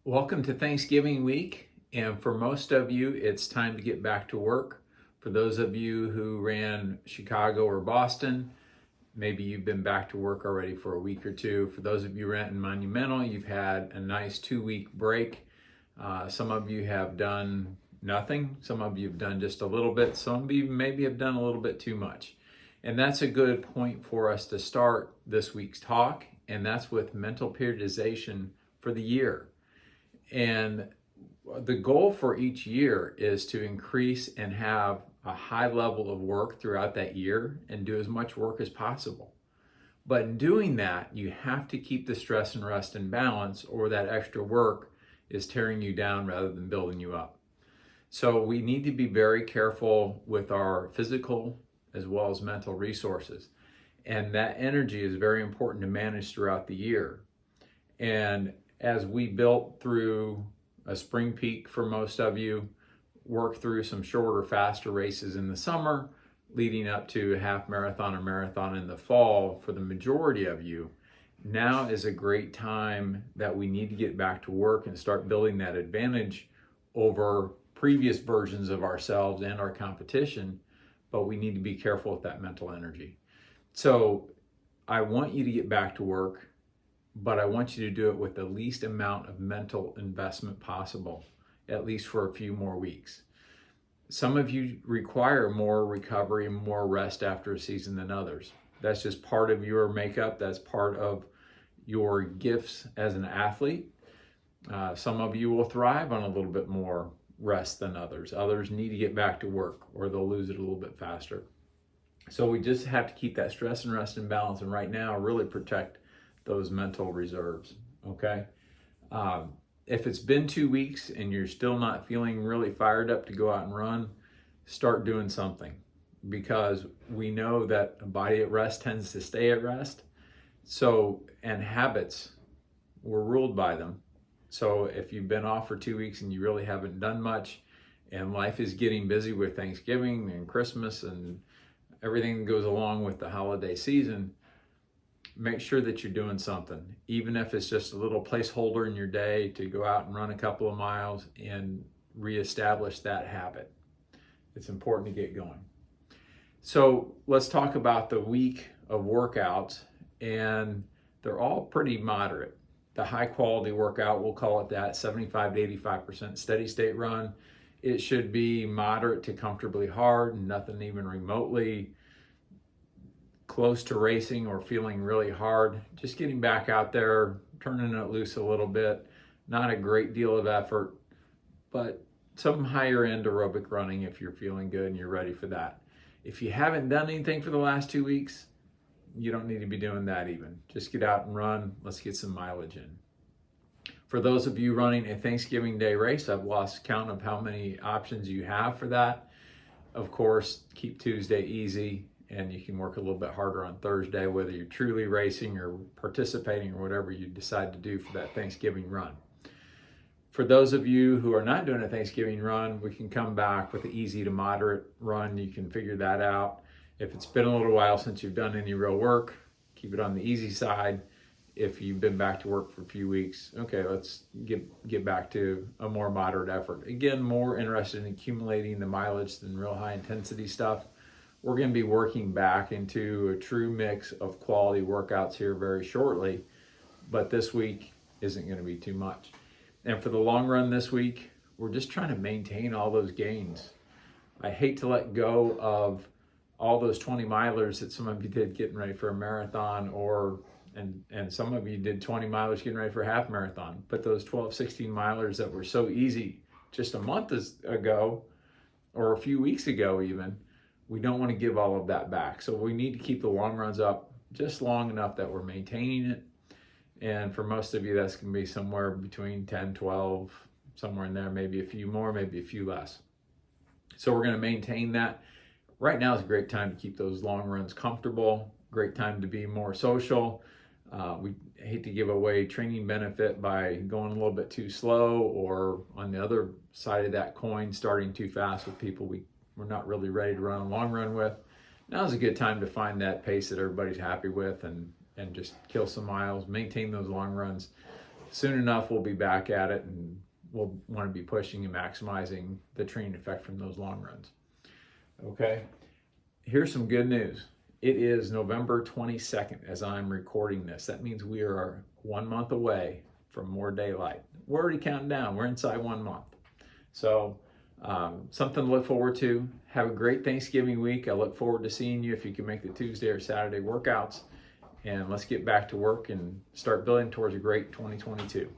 Welcome to Thanksgiving week, and for most of you, it's time to get back to work. For those of you who ran Chicago or Boston, maybe you've been back to work already for a week or two. For those of you renting Monumental, you've had a nice 2-week break. Some of you have done nothing. Some of you have done just a little bit. Some of you maybe have done a little bit too much. And that's a good point for us to start this week's talk, and that's with mental periodization for the year. And the goal for each year is to increase and have a high level of work throughout that year and do as much work as possible. But in doing that, you have to keep the stress and rest in balance, or that extra work is tearing you down rather than building you up. So we need to be very careful with our physical as well as mental resources. And that energy is very important to manage throughout the year. And as we built through a spring peak for most of you, work through some shorter, faster races in the summer, leading up to a half marathon or marathon in the fall for the majority of you, now is a great time that we need to get back to work and start building that advantage over previous versions of ourselves and our competition, but we need to be careful with that mental energy. So I want you to get back to work, but I want you to do it with the least amount of mental investment possible, at least for a few more weeks. Some of you require more recovery and more rest after a season than others. That's just part of your makeup. That's part of your gifts as an athlete. Some of you will thrive on a little bit more rest than others. Others need to get back to work or they'll lose it a little bit faster. So we just have to keep that stress and rest in balance, and right now really protect those mental reserves, okay? If it's been 2 weeks and you're still not feeling really fired up to go out and run, start doing something, because we know that a body at rest tends to stay at rest. So, and habits, we're ruled by them. So if you've been off for 2 weeks and you really haven't done much, and life is getting busy with Thanksgiving and Christmas and everything that goes along with the holiday season, make sure that you're doing something, even if it's just a little placeholder in your day to go out and run a couple of miles and reestablish that habit. It's important to get going. So let's talk about the week of workouts, and they're all pretty moderate. The high quality workout, we'll call it that, 75 to 85% steady state run. It should be moderate to comfortably hard, nothing even remotely close to racing or feeling really hard. Just getting back out there, turning it loose a little bit. Not a great deal of effort, but some higher end aerobic running if you're feeling good and you're ready for that. If you haven't done anything for the last 2 weeks, you don't need to be doing that even. Just get out and run. Let's get some mileage in. For those of you running a Thanksgiving Day race, I've lost count of how many options you have for that. Of course, keep Tuesday easy, and you can work a little bit harder on Thursday, whether you're truly racing or participating or whatever you decide to do for that Thanksgiving run. For those of you who are not doing a Thanksgiving run, we can come back with an easy to moderate run. You can figure that out. If it's been a little while since you've done any real work, keep it on the easy side. If you've been back to work for a few weeks, okay, let's get back to a more moderate effort. Again, more interested in accumulating the mileage than real high intensity stuff. We're going to be working back into a true mix of quality workouts here very shortly, but this week isn't going to be too much. And for the long run this week, we're just trying to maintain all those gains. I hate to let go of all those 20 milers that some of you did getting ready for a marathon, and some of you did 20 milers getting ready for a half marathon, but those 12, 16 milers that were so easy just a month ago or a few weeks ago even, we don't want to give all of that back. So we need to keep the long runs up just long enough that we're maintaining it. And for most of you, that's going to be somewhere between 10, 12, somewhere in there, maybe a few more, maybe a few less. So we're going to maintain that. Right now is a great time to keep those long runs comfortable, great time to be more social. We hate to give away training benefit by going a little bit too slow, or on the other side of that coin, starting too fast with people we're not really ready to run a long run with. Now's a good time to find that pace that everybody's happy with and just kill some miles, maintain those long runs. soon enough, we'll be back at it, and we'll want to be pushing and maximizing the training effect from those long runs. Okay, here's some good news. It is November 22nd as I'm recording this. That means we are 1 month away from more daylight. We're already counting down. We're inside 1 month. So something to look forward to. Have a great Thanksgiving week. I look forward to seeing you if you can make the Tuesday or Saturday workouts. And let's get back to work and start building towards a great 2022.